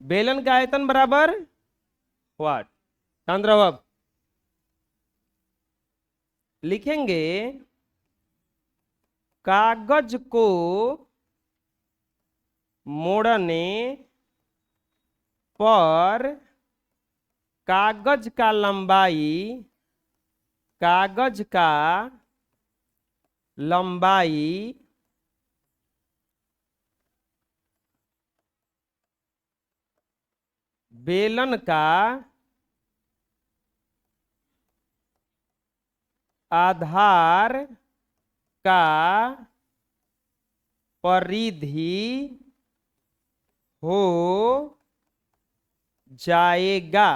बेलन का आयतन बराबर व्हाट? ध्यान रहो, अब लिखेंगे कागज को मोड़ने पर कागज का लंबाई बेलन का आधार का परिधि हो जाएगा।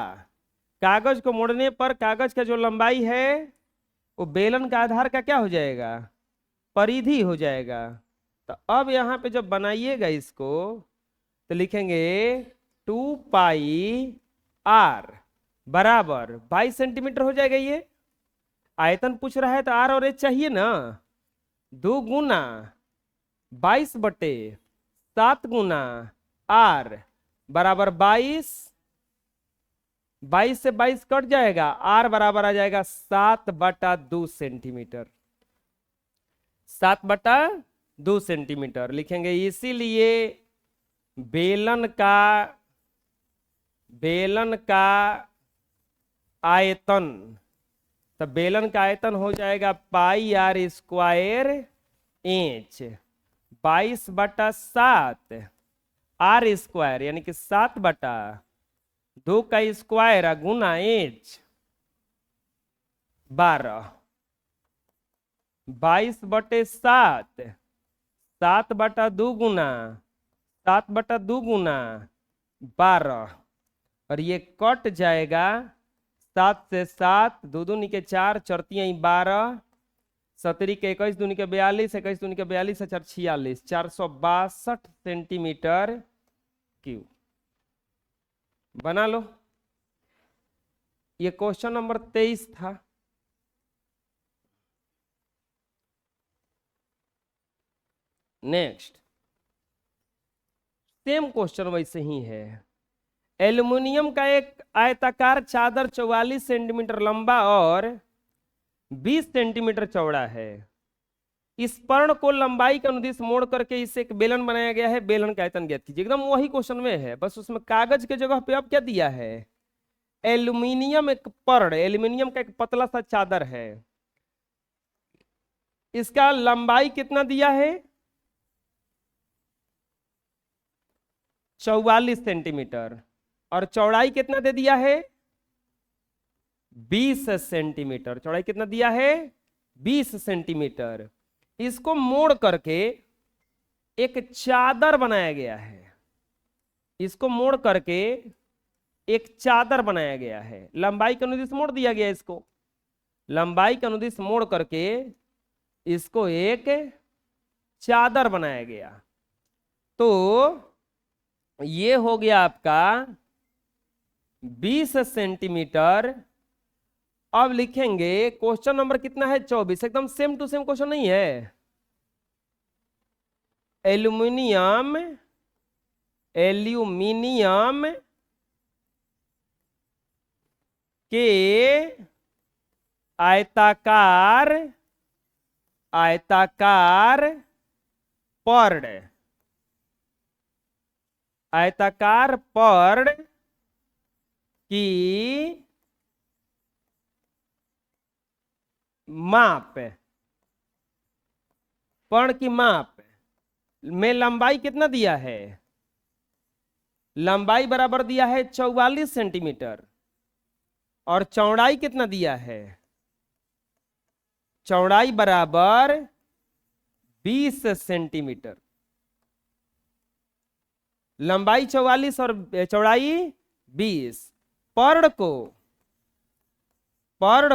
कागज को मोड़ने पर कागज का जो लंबाई है वो बेलन का आधार का क्या हो जाएगा? परिधि हो जाएगा। तो अब यहां पे जब बनाइएगा इसको तो लिखेंगे 2πr बराबर 22 सेंटीमीटर हो जाएगा। ये आयतन पूछ रहा है तो आर और एच चाहिए ना। 2 गुना 22/7 गुना आर बराबर 22। 22 से 22 कट जाएगा, आर बराबर आ जाएगा 7/2 सेंटीमीटर। 7/2 सेंटीमीटर लिखेंगे। इसीलिए बेलन का आयतन, तो बेलन का आयतन हो जाएगा πr² इंच। 22/7 r² यानी कि 7/2 का स्क्वायर गुना इंच 12। 22/7 7/2 गुना 7/2 गुना 12 और ये कट जाएगा। 7 से 7 2 दूनी के 4 चरतियाँ 12 17 के 21 दूनी के 42 21 दूनी के 42 4 46 462 सेंटीमीटर क्यूब। बना लो। ये क्वेश्चन नंबर 23 था। नेक्स्ट सेम क्वेश्चन वैसे ही है। एल्युमिनियम का एक आयताकार चादर 44 सेंटीमीटर लंबा और 20 सेंटीमीटर चौड़ा है। इस पर्ण को लंबाई के अनुदिश मोड़ करके इसे एक बेलन बनाया गया है। बेलन का आयतन ज्ञात कीजिए। एकदम वही क्वेश्चन में है, बस उसमें कागज के जगह पे अब क्या दिया है? एल्युमिनियम एक पर्ण, एल्युमिनियम का एक पतला सा चादर है। इसका लंबाई कितना दिया है? 44 सेंटीमीटर और चौड़ाई कितना दे दिया है? 20 सेंटीमीटर। चौड़ाई कितना दिया है? 20 सेंटीमीटर। इसको मोड़ करके एक चादर बनाया गया है। इसको मोड़ करके एक चादर बनाया गया है। लंबाई के अनुदिश मोड़ दिया गया। इसको लंबाई के अनुदिश मोड़ करके इसको एक चादर बनाया गया। तो ये हो गया आपका 20 सेंटीमीटर। अब लिखेंगे क्वेश्चन नंबर कितना है? 24। एकदम सेम टू सेम क्वेश्चन नहीं है। एल्यूमिनियम के आयताकार पर्ण की माप, पर्ण की माप में लंबाई कितना दिया है? लंबाई बराबर दिया है 44 सेंटीमीटर और चौड़ाई कितना दिया है? चौड़ाई बराबर 20 सेंटीमीटर। लंबाई 44 और चौड़ाई 20। पर्ण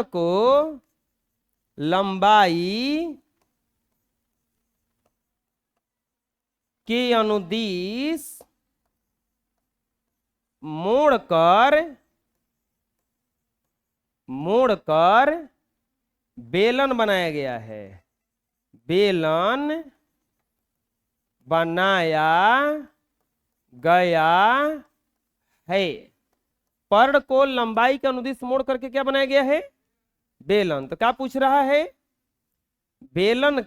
को लंबाई के अनुदिश मोड़कर बेलन बनाया गया है। बेलन बनाया गया है। पर्ण को लंबाई के अनुदिश मोड़ करके क्या बनाया गया है? बेलन। तो क्या पूछ रहा है? बेलन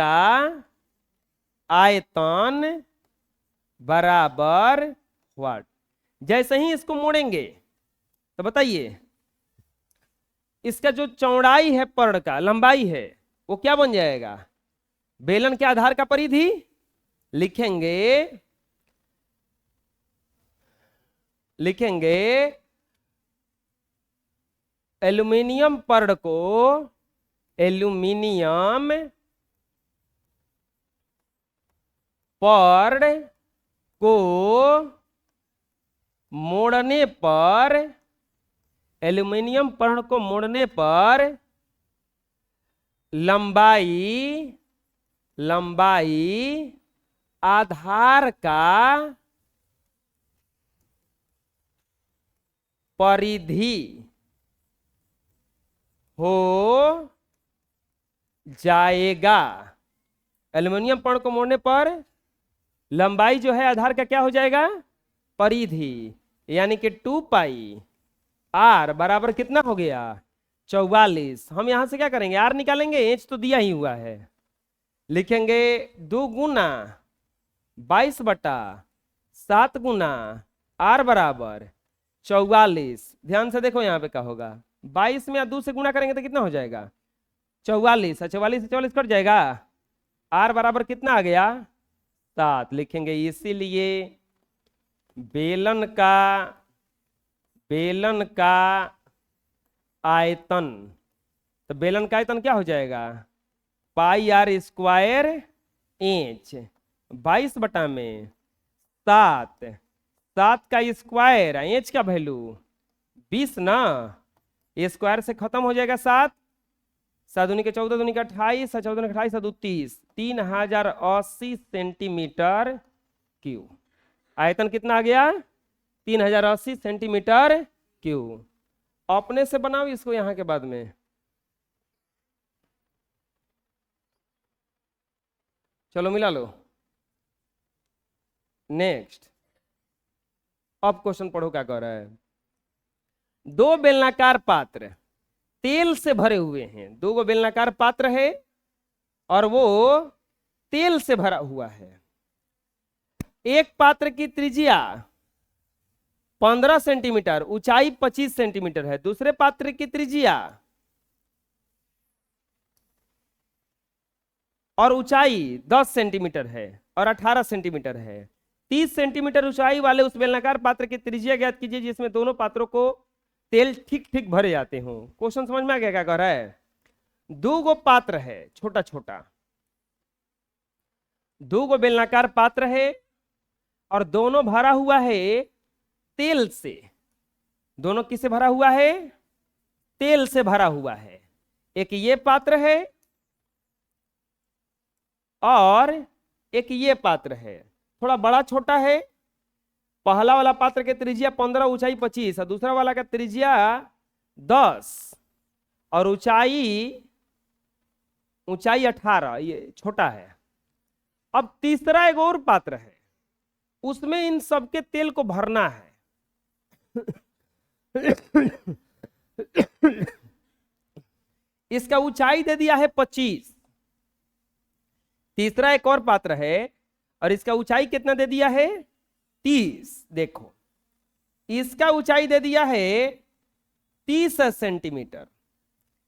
का आयतन बराबर व्हाट। जैसे ही इसको मोड़ेंगे तो बताइए इसका जो चौड़ाई है पर्ण का, लंबाई है, वो क्या बन जाएगा? बेलन के आधार का परिधि। लिखेंगे एल्यूमिनियम पर्ण को मोड़ने पर एल्यूमिनियम पर्ण को मोड़ने पर लंबाई आधार का परिधि हो जाएगा। एल्यूमिनियम पर्ण को मोड़ने पर लंबाई जो है आधार का क्या हो जाएगा? परिधि। यानी कि 2 पाई आर बराबर कितना हो गया? 44। हम यहां से क्या करेंगे? आर निकालेंगे, एच तो दिया ही हुआ है। लिखेंगे 2 गुना 22/7 गुना आर बराबर 44। ध्यान से देखो यहां पे क्या होगा, 22 में 2 से गुना करेंगे तो कितना हो जाएगा? 44। 44 से 44 कट जाएगा। आर बराबर कितना आ गया? 7। लिखेंगे इसीलिए बेलन का आयतन, तो बेलन का आयतन क्या हो जाएगा? पाई आर स्क्वायर इंच। 22/7, 7 का स्क्वायर, इंच का वैल्यू 20 ना, ये स्क्वायर से खत्म हो जाएगा 7। 7 दूनी के 14, दूनी के 28, 14 दूनी के 28, 7 30, 3080 सेंटीमीटर क्यूब। आयतन कितना आ गया? 3080 सेंटीमीटर क्यूब। अपने से बनाओ इसको यहां के बाद में। चलो मिला लो। नेक्स्ट, अब क्वेश्चन पढ़ो क्या कह रहा है। 2 बेलनाकार पात्र तेल से भरे हुए हैं। 2 बेलनाकार पात्र है और वो तेल से भरा हुआ है। एक पात्र की त्रिज्या 15 सेंटीमीटर, ऊंचाई 25 सेंटीमीटर है। दूसरे पात्र की त्रिज्या और ऊंचाई 10 सेंटीमीटर है और 18 सेंटीमीटर है। 30 सेंटीमीटर ऊंचाई वाले उस बेलनाकार पात्र की त्रिज्या ज्ञात कीजिए जिसमें दोनों पात्रों को तेल ठीक ठीक भरे जाते हो। क्वेश्चन समझ में आ गया क्या कह रहा है? 2 पात्र है, छोटा छोटा 2 बेलनाकार पात्र है और दोनों भरा हुआ है तेल से। दोनों किससे भरा हुआ है? तेल से भरा हुआ है। एक ये पात्र है और एक ये पात्र है, थोड़ा बड़ा छोटा है। पहला वाला पात्र के त्रिज्या 15, ऊंचाई 25 और दूसरा वाला का त्रिज्या 10 और ऊंचाई 18, ये छोटा है। अब तीसरा एक और पात्र है, उसमें इन सबके तेल को भरना है। इसका ऊंचाई दे दिया है 25। तीसरा एक और पात्र है और इसका ऊंचाई कितना दे दिया है? 30। देखो इसका ऊंचाई दे दिया है 30 सेंटीमीटर।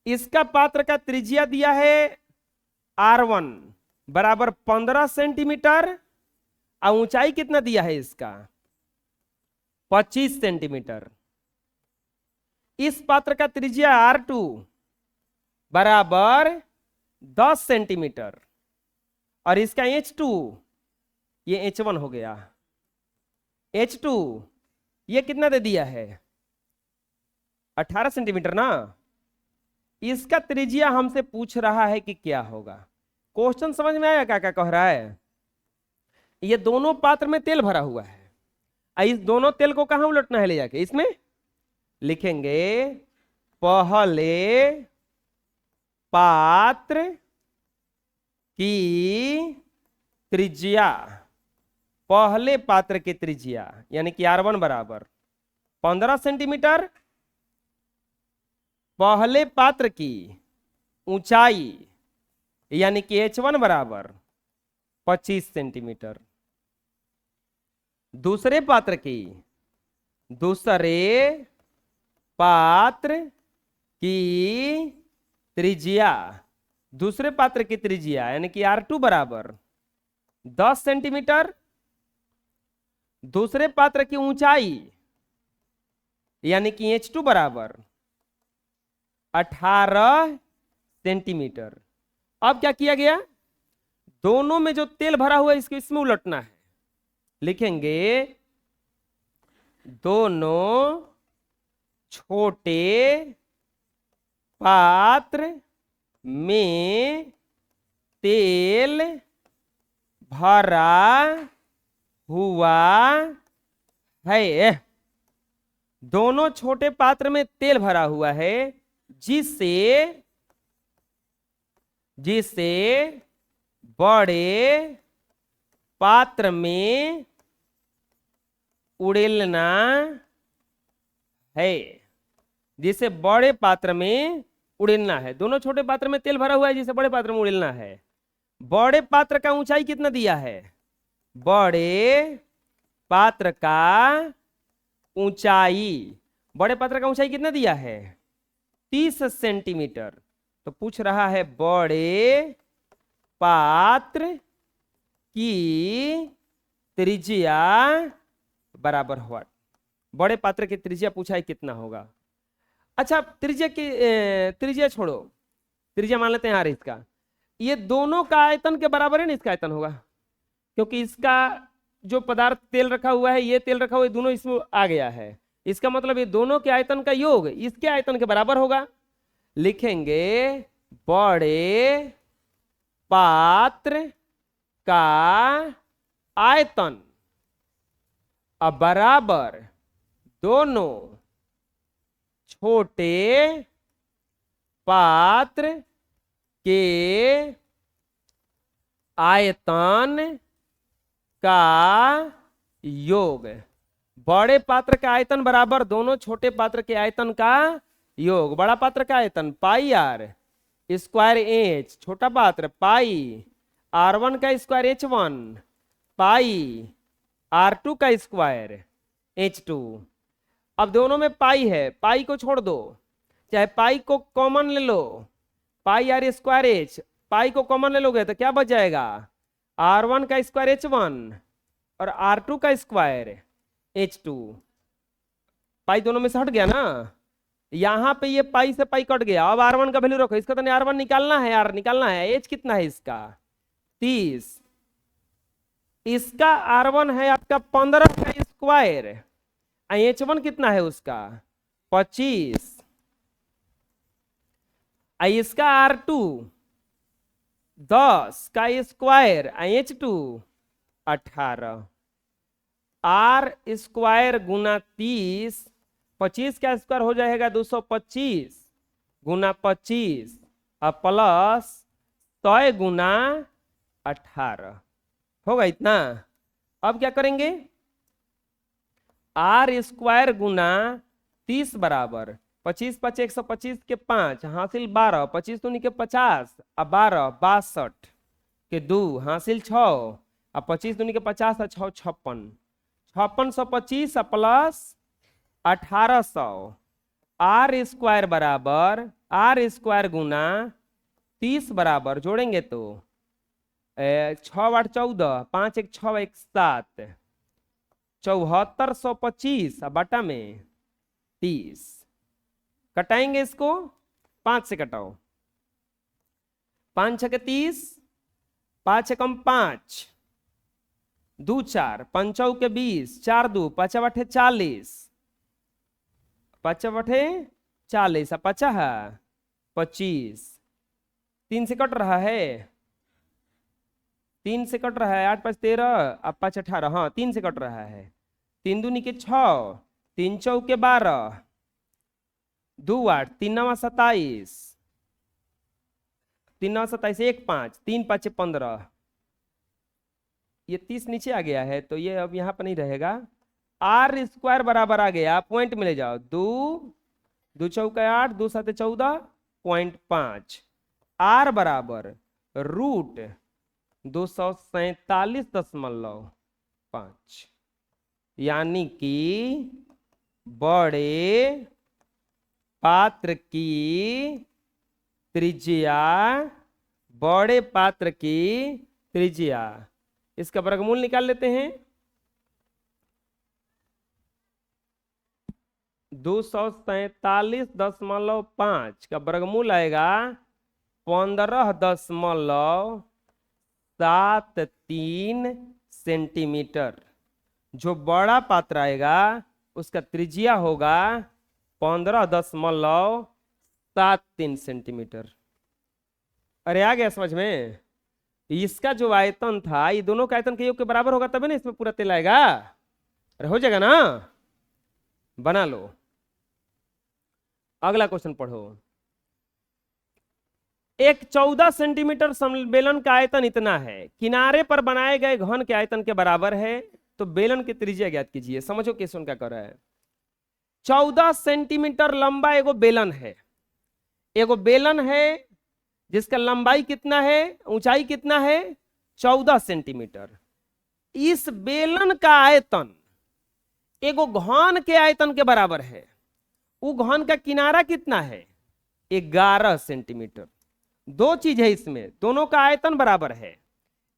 इसका पात्र का त्रिज्या दिया है R1 बराबर 15 सेंटीमीटर और ऊंचाई कितना दिया है इसका? 25 सेंटीमीटर। इस पात्र का त्रिज्या R2 बराबर 10 सेंटीमीटर और इसका H2, ये H1 हो गया। H2 ये कितना दे दिया है? 18 सेंटीमीटर ना। इसका त्रिज्या हमसे पूछ रहा है कि क्या होगा। क्वेश्चन समझ में आया क्या क्या कह रहा है? ये दोनों पात्र में तेल भरा हुआ है। इस दोनों तेल को कहां उलटना है ले जाके? इसमें लिखेंगे पहले पात्र की त्रिज्या, पहले पात्र की त्रिज्या यानी कि R1 बराबर 15 सेंटीमीटर, पहले पात्र की ऊंचाई यानी कि H1 बराबर 25 सेंटीमीटर, दूसरे पात्र की त्रिज्या, दूसरे पात्र की त्रिज्या यानी कि R2 बराबर 10 सेंटीमीटर, दूसरे पात्र की ऊंचाई यानी कि H2 बराबर 18 सेंटीमीटर। अब क्या किया गया, दोनों में जो तेल भरा हुआ है इसको इसमें उलटना है। लिखेंगे दोनों छोटे पात्र में तेल भरा हुआ है, दोनों छोटे पात्र में तेल भरा हुआ है जिससे बड़े पात्र में उड़ेलना है, जिसे बड़े पात्र में उड़ेलना है। दोनों छोटे पात्र में तेल भरा हुआ है जिसे बड़े पात्र में उड़ेलना है। बड़े पात्र का ऊंचाई कितना दिया है, बड़े पात्र का ऊंचाई कितना दिया है 30 सेंटीमीटर। तो पूछ रहा है बड़े पात्र की त्रिज्या बराबर व्हाट, बड़े पात्र की त्रिज्या पूछा है कितना होगा। अच्छा त्रिज्या छोड़ो, त्रिज्या मान लेते हैं यार इसका, ये दोनों का आयतन के बराबर है ना, इसका आयतन होगा, क्योंकि इसका जो पदार्थ तेल रखा हुआ है, ये तेल रखा हुआ है, दोनों इसमें आ गया है, इसका मतलब ये दोनों के आयतन का योग इसके आयतन के बराबर होगा। लिखेंगे बड़े पात्र का आयतन अब बराबर दोनों छोटे पात्र के आयतन का योग। बड़े पात्र का आयतन बराबर दोनों छोटे पात्र के आयतन का योग। बड़ा पात्र का आयतन पाई आर स्क्वायर एच, छोटा पात्र पाई R1 का स्क्वायर H1 पाई R2 का स्क्वायर H2। अब दोनों में पाई है, पाई को छोड़ दो, चाहे पाई को कॉमन ले लो, पाई आर स्क्वायर एच, पाई को कॉमन ले लोगे तो क्या बच जाएगा R1 का स्क्वायर H1 और R2 का स्क्वायर H2। पाई दोनों में से हट गया ना, यहां पे ये पाई से पाई कट गया। अब R1 का वैल्यू रखो, इसका तो नहीं R1 निकालना है, यार निकालना है। एच कितना है इसका 30, इसका R1 है आपका 15 का स्क्वायर, H1 कितना है उसका 25, इसका R2 10 का स्क्वायर, H2 18, R स्क्वायर गुना 30, 25 का स्क्वायर हो जाएगा 225 गुना 25 और प्लस 100 गुना 18 होगा इतना। अब क्या करेंगे, R स्क्वायर गुना 30 बराबर 25 5 125 के 5 हासिल 12, 25 दूनी के 50 और 12 62 के 2 हासिल 6 और 25 दूनी के 50 और 6 56, 5625 प्लस 1800। R स्क्वायर बराबर R स्क्वायर गुना 30 बराबर जोड़ेंगे तो 6 8 14, 5 1 6 1 7, 7425 बटा में 30। कटाएंगे इसको, 5 से कटाओ, 5 6 30, 5 कम 5, 2 4, 5 के 20, 4 2 5 8 40, 5 8 40 5 है 25, 3 से कट रहा है, 3 से कट रहा है, 8 5 13 अब 5 18, हाँ 3 से कट रहा है, 3 दूनी के 6, 3 चौके 12, 2 8, 3 9 27, 3 9 27 1 5, 3 5 15, ये 30 नीचे आ गया है तो ये अब यहाँ पर नहीं रहेगा। आर स्क्वायर बराबर आ गया, पॉइंट में ले जाओ, 2 चौका 8, 2 7 14.5। आर बराबर रूट 247.5, यानी कि बड़े पात्र की त्रिज्या, बड़े पात्र की त्रिज्या, इसका वर्गमूल निकाल लेते हैं। 247.5 का वर्गमूल आएगा 15.73 सेंटीमीटर। जो बड़ा पात्र आएगा उसका त्रिज्या होगा 15.73 सेंटीमीटर। अरे आ गया समझ में? इसका जो आयतन था, ये दोनों का आयतन के योग के बराबर होगा तभी ना इसमें पूरा तेल आएगा। अरे हो जाएगा ना, बना लो। अगला क्वेश्चन पढ़ो। एक 14 सेंटीमीटर बेलन का आयतन इतना है, किनारे पर बनाए गए घन के आयतन के बराबर है, तो बेलन की त्रिज्या ज्ञात कीजिए। समझो क्वेश्चन क्या कर रहा है। 14 सेंटीमीटर लंबा एगो बेलन है, एगो बेलन है जिसका लंबाई कितना है, ऊंचाई कितना है, 14 सेंटीमीटर। इस बेलन का आयतन एगो घन के आयतन के बराबर है। वो घन का किनारा कितना है, 11 सेंटीमीटर। दो चीज है इसमें, दोनों का आयतन बराबर है।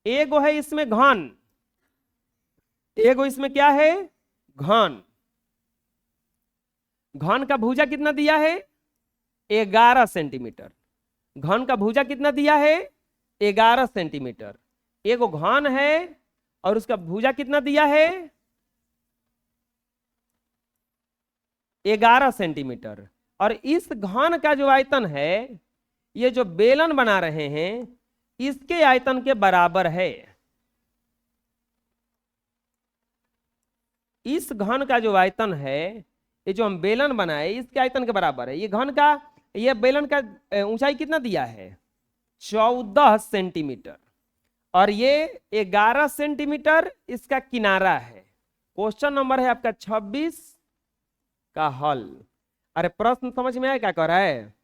एगो है इसमें घन, एगो इसमें क्या है, घन। घन का भुजा कितना दिया है, 11 सेंटीमीटर। घन का भुजा कितना दिया है, 11 सेंटीमीटर। एगो घन है और उसका भुजा कितना दिया है, 11 सेंटीमीटर। और इस घन का जो आयतन है, ये जो बेलन बना रहे हैं इसके आयतन के बराबर है। इस घन का जो आयतन है, ये जो हम बेलन बनाए इसके आयतन के बराबर है। ये घन का, ये बेलन का ऊंचाई कितना दिया है, 14 सेंटीमीटर, और ये 11 सेंटीमीटर इसका किनारा है। क्वेश्चन नंबर है आपका 26 का हल। अरे प्रश्न समझ में आया क्या कर रहा है?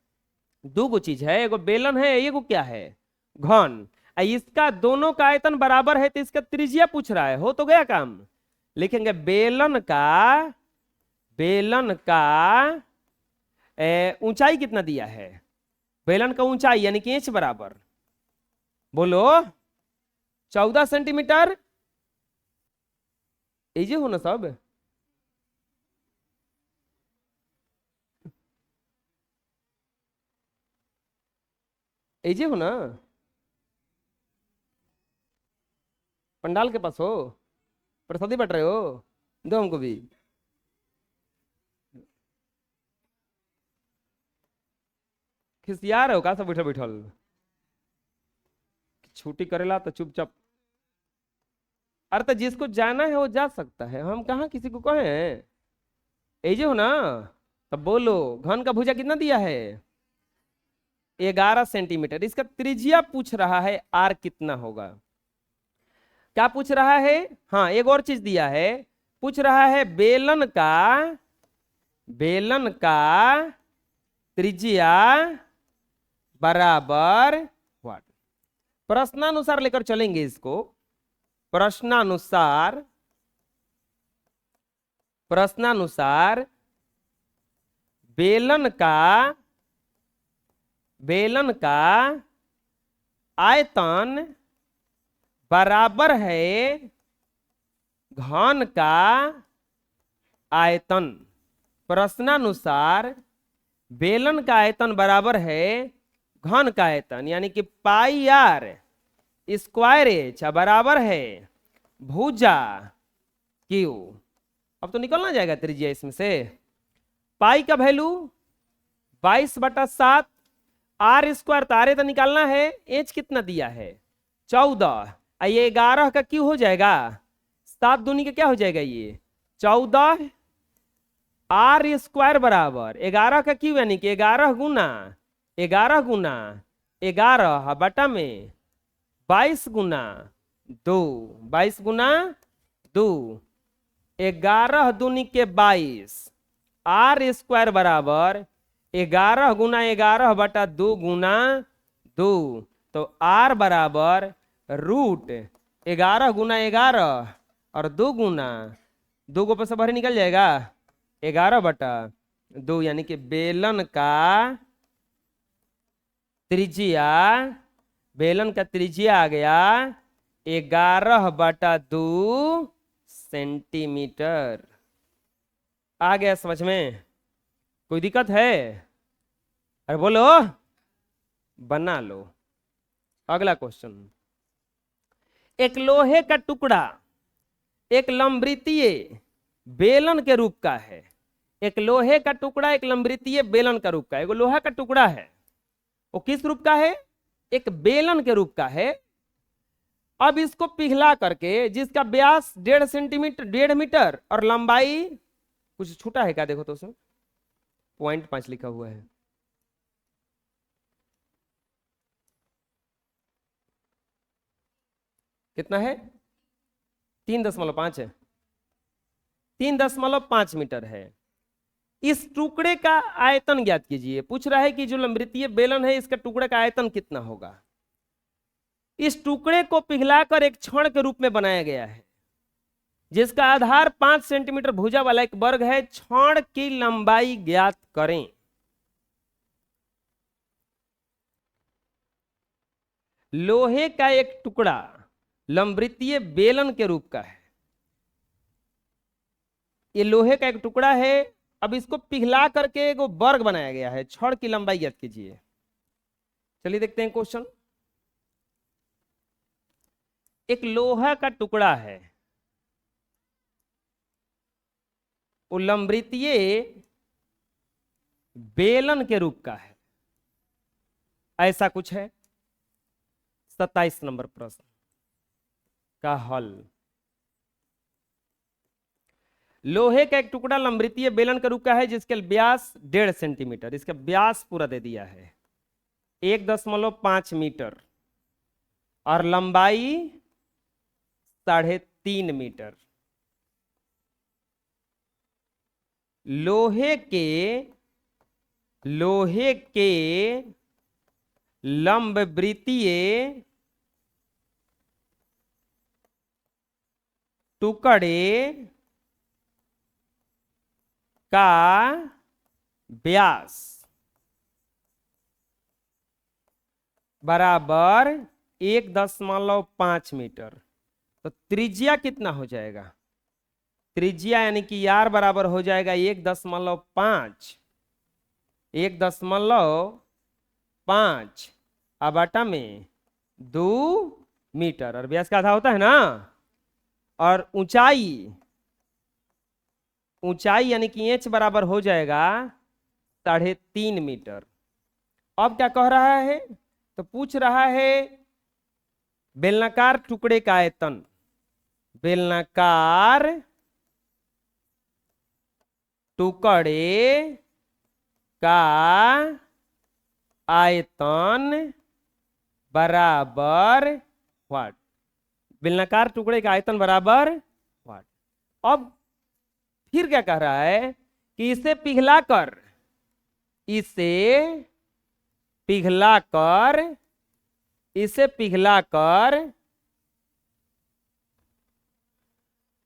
दो गो चीज है, एगो बेलन है, एगो क्या है, घन। इसका दोनों का आयतन बराबर है तो इसका त्रिज्या पूछ रहा है, हो तो गया काम। लिखेंगे बेलन का ऊंचाई कितना दिया है, बेलन का ऊंचाई यानी कि इंच बराबर, बोलो 14 सेंटीमीटर। इजी हो ना सब? इजी हो ना? पंडाल के पास हो, प्रसादी बट रहे हो, दो हमको भी। खिसिया रहे हो का सब बैठल बैठल? छुट्टी करेला तो चुपचाप। अरे तो जिसको जाना है वो जा सकता है, हम कहाँ किसी को कहें। ऐजे हो ना? तब बोलो घन का भुजा कितना दिया है, 11 सेंटीमीटर। इसका त्रिज्या पूछ रहा है, आर कितना होगा। क्या पूछ रहा है? हाँ एक और चीज दिया है, पूछ रहा है बेलन का त्रिज्या बराबर व्हाट। प्रश्नानुसार लेकर चलेंगे इसको। प्रश्नानुसार बेलन का आयतन बराबर है घन का आयतन। प्रश्नानुसार बेलन का आयतन बराबर है घन का आयतन, यानी कि पाई आर स्क्वायर एच बराबर है भुजा क्यू। अब तो निकलना जाएगा त्रिज्या इसमें से। पाई का वैल्यू 22/7, आर स्क्वायर तारे तो निकालना है, एच कितना दिया है 14, ये 11 का क्यू हो जाएगा, 7 दूनी का क्या हो जाएगा, ये 14। आर स्क्वायर बराबर 11 का क्यू यानी कि 11 गुना 11 बटा में 22 गुना 2, 22 गुना 2, 11 दूनी के 22, आर स्क्वायर बराबर 11 गुना 11 बटा 2 गुना 2, तो आर बराबर रूट 11 गुना 11 और 2 गुना 2 को पैसा बाहर निकल जाएगा 11 बटा 2, यानी कि बेलन का त्रिज्या, बेलन का त्रिज्या आ गया 11 बटा 2 सेंटीमीटर। आ गया समझ में? कोई दिक्कत है? अरे बोलो, बना लो। अगला क्वेश्चन, एक लोहे का टुकड़ा एक लंबवृत्तीय बेलन के रूप का है। एक लोहे का टुकड़ा एक लंबवृत्तीय बेलन का रूप का है। एगो लोहा का टुकड़ा है, वो किस रूप का है? एक बेलन के रूप का है। अब इसको पिघला करके, जिसका व्यास 1.5 सेंटीमीटर 1.5 मीटर और लंबाई कुछ छोटा है क्या? देखो तो उसमें 0.5 लिखा हुआ है। कितना है? 3.5 है। 3.5 मीटर है। इस टुकड़े का आयतन ज्ञात कीजिए। पूछ रहा है कि जो लंबवृत्तीय बेलन है इसका टुकड़े का आयतन कितना होगा। इस टुकड़े को पिघलाकर एक छड़ के रूप में बनाया गया है, जिसका आधार 5 सेंटीमीटर भुजा वाला एक वर्ग है। छड़ की लंबाई ज्ञात करें। लोहे का एक टुकड़ा लंबवृत्तीय बेलन के रूप का है। ये लोहे का एक टुकड़ा है। अब इसको पिघला करके एक वर्ग बनाया गया है। छड़ की लंबाई ज्ञात कीजिए। चलिए देखते हैं क्वेश्चन। एक लोहा का टुकड़ा है, वो लंबवृत्तीय बेलन के रूप का है। ऐसा कुछ है। 27 नंबर प्रश्न का हल। लोहे का एक टुकड़ा लंबवृत्तीय बेलन के रूप का है, जिसके व्यास 1.5 सेंटीमीटर। इसका व्यास पूरा दे दिया है 1.5 मीटर और लंबाई 3.5 मीटर। लोहे के लंबवृत्तीय टुकड़े का व्यास बराबर 1.5 मीटर। तो त्रिज्या कितना हो जाएगा? त्रिज्या यानी कि यार बराबर हो जाएगा 1.5 बटा में 2 मीटर, और व्यास का आधा होता है ना। और ऊंचाई यानी कि एच बराबर हो जाएगा 3.5 मीटर। अब क्या कह रहा है? तो पूछ रहा है बेलनाकार टुकड़े का आयतन। बेलनाकार टुकड़े का आयतन बराबर व्हाट? बेलनाकार टुकड़े का आयतन बराबर व्हाट? अब फिर क्या कह रहा है कि इसे पिघलाकर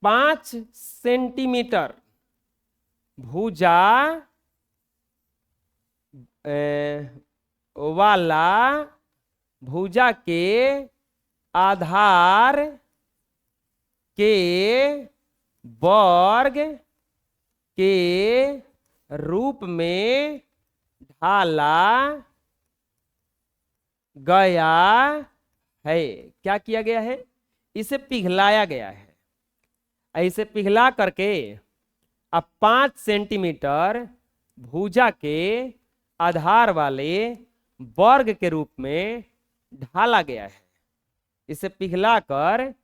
5 सेंटीमीटर भुजा वाला भुजा के आधार के वर्ग के रूप में ढाला गया है। क्या किया गया है? इसे पिघलाया गया है। ऐसे पिघला करके अब 5 सेंटीमीटर भुजा के आधार वाले वर्ग के रूप में ढाला गया है। इसे पिघलाकर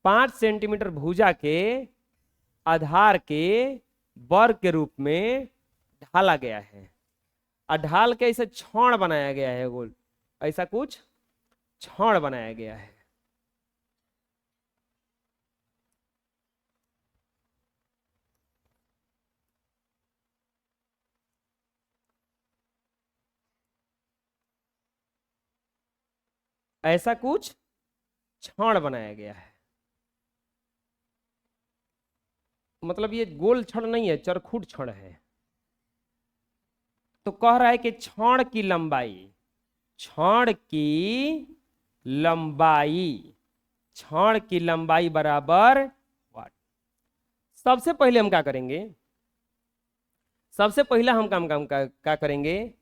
5 सेंटीमीटर भुजा के आधार के वर्ग के रूप में ढाला गया है। और ढाल के इसे छड़ बनाया गया है। गोल ऐसा कुछ छड़ बनाया गया है। ऐसा कुछ छड़ बनाया गया है। मतलब ये गोल छड़ नहीं है, चरखुट छड़ है। तो कह रहा है कि छड़ की लंबाई छड़ की लंबाई बराबर वाट। सबसे पहले हम क्या करेंगे, सबसे पहला हम काम क्या करेंगे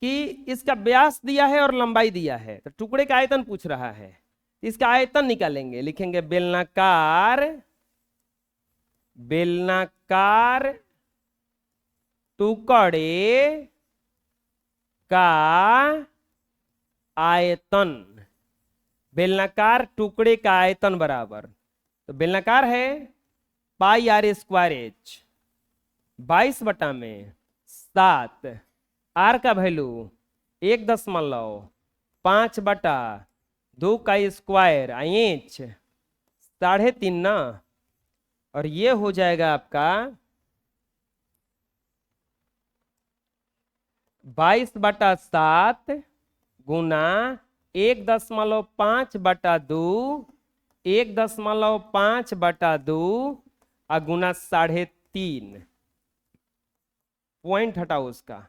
कि इसका व्यास दिया है और लंबाई दिया है, तो टुकड़े का आयतन पूछ रहा है, इसका आयतन निकालेंगे। लिखेंगे बेलनाकार टुकड़े का आयतन। बेलनाकार टुकड़े का आयतन बराबर, तो बेलनाकार है पाई आर स्क्वायर एच, 22/7। आर का वैल्यू 1.5/2 का स्क्वायर एच 3.5 ना, और ये हो जाएगा आपका 22/7 गुना 1.5/2, 1.5/2 गुना 3.5। पॉइंट हटाओ उसका।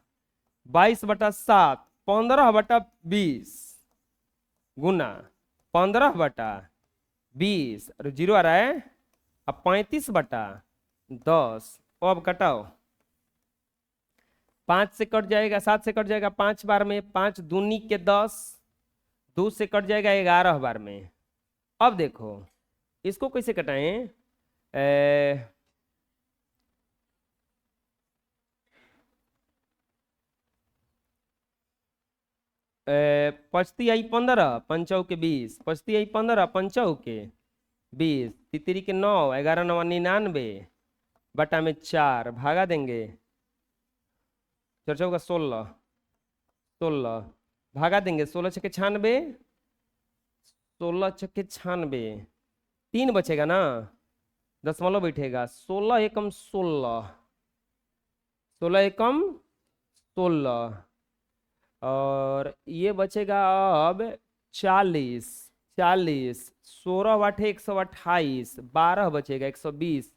22/7 15/20 गुना 15/20 और 0 आ रहा है, अब 35/10। अब कटाओ, 5 से कट जाएगा, 7 से कट जाएगा 5 बार में, 5 दूनी के 10, 2 से कट जाएगा 11 बार में। अब देखो इसको कैसे कटाएं, पचती आई 15, पंचौ के 20, पचती आई 15, पंचौ के 20, तितरी के 9, 11 9 99 बटा में 4 भागा देंगे, 4 चौका 16, 16 भागा देंगे, 16 छके 96, 16 छके 96, 3 बचेगा ना, दशमलव बैठेगा, 16 एकम 16, 16 एकम 16, और ये बचेगा अब 40, 40, 16 बाटे 128, 12 बचेगा 120,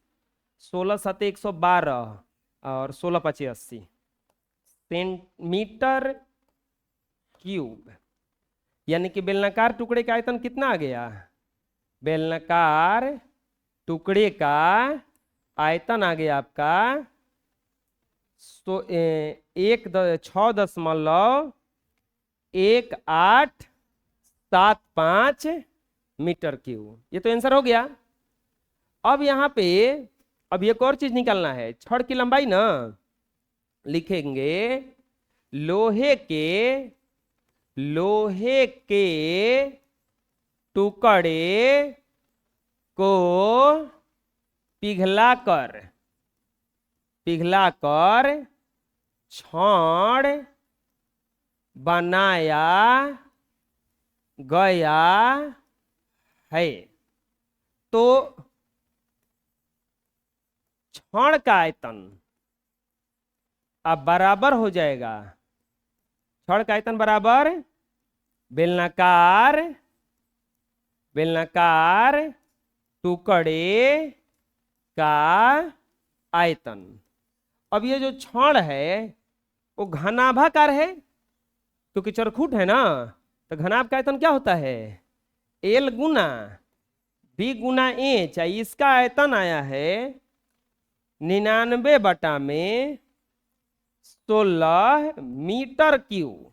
16 7 112 और 16 5 80 सेंटीमीटर क्यूब। यानी कि बेलनाकार टुकड़े का आयतन कितना आ गया, बेलनाकार टुकड़े का आयतन आ गया आपका 6.1875 मीटर क्यूब। ये तो आंसर हो गया। अब यहाँ पे अब एक और चीज निकालना है, छड़ की लंबाई ना, लिखेंगे लोहे के टुकड़े को पिघलाकर छड़ बनाया गया है। तो छड़ का आयतन अब बराबर हो जाएगा, छड़ का आयतन बराबर बेलनाकार टुकड़े का आयतन। अब ये जो छड़ है वो घनाभाकार है, क्योंकि चरखुट है ना, तो घनाभ का आयतन क्या होता है, एल गुना बी गुना एच। इसका आयतन आया है 99/16 मीटर क्यूब।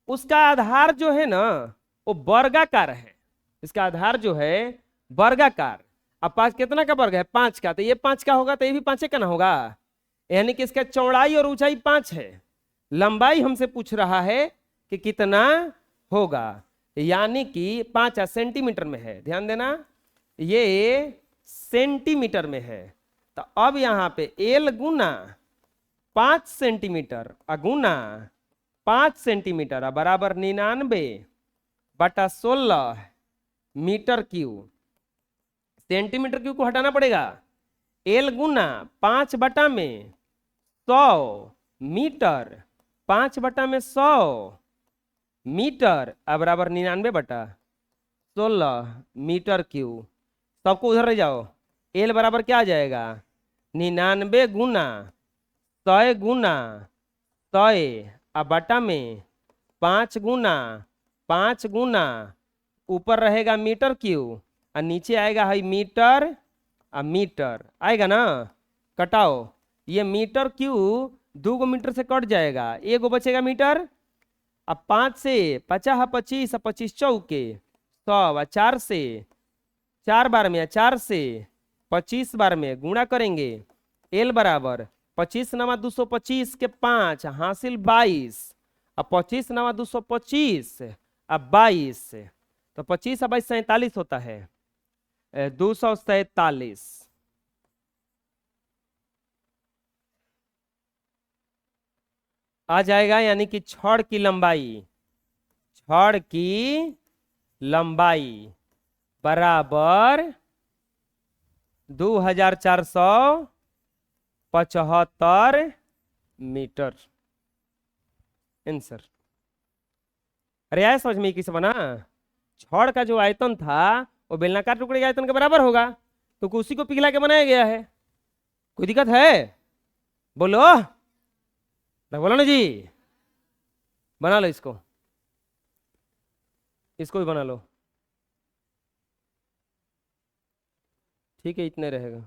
उसका आधार जो है ना वो वर्गाकार है, इसका आधार जो है वर्गाकार। अब 5 कितना का वर्ग है, 5 का, तो ये 5 का होगा तो ये भी 5 का ना होगा, यानी कि इसका चौड़ाई और ऊंचाई 5 है, लंबाई हमसे पूछ रहा है कि कितना होगा, यानी कि 5 सेंटीमीटर में है। ध्यान देना ये सेंटीमीटर में है। तो अब यहाँ पे एल गुना 5 सेंटीमीटर अगुना 5 सेंटीमीटर बराबर 99/16 मीटर क्यूब। सेंटीमीटर क्यूब को हटाना पड़ेगा, एल गुना 5/100 मीटर, 5/100 मीटर बराबर 99/16 मीटर क्यूब। सबको उधर ले जाओ। एल बराबर क्या आ जाएगा? 99 गुना 100 गुना 100 बटा में 5 गुना 5 गुना ऊपर रहेगा मीटर क्यूब और नीचे आएगा है मीटर मीटर आएगा ना। कटाओ, ये मीटर क्यूब 2 मीटर से कट जाएगा, एक बचेगा मीटर। अब 5 से 50 25 25 चौके 100 4 से 4 बार में 4 से 25 बार में गुणा करेंगे। एल बराबर 25 नवा 225 के 5 हासिल 22 अब 25 नवा 225 अब 22 तो 25 अब 47 होता है 247 आ जाएगा। यानी कि छड़ की लंबाई बराबर 2475 मीटर। आंसर। अरे आया समझ में किसे बना? छड़ का जो आयतन था वो बेलनाकार टुकड़े के आयतन के बराबर होगा, तो उसी को पिघला के बनाया गया है। कोई दिक्कत है? बोलो बोलो ना जी। बना लो इसको भी बना लो। ठीक है, इतने रहेगा।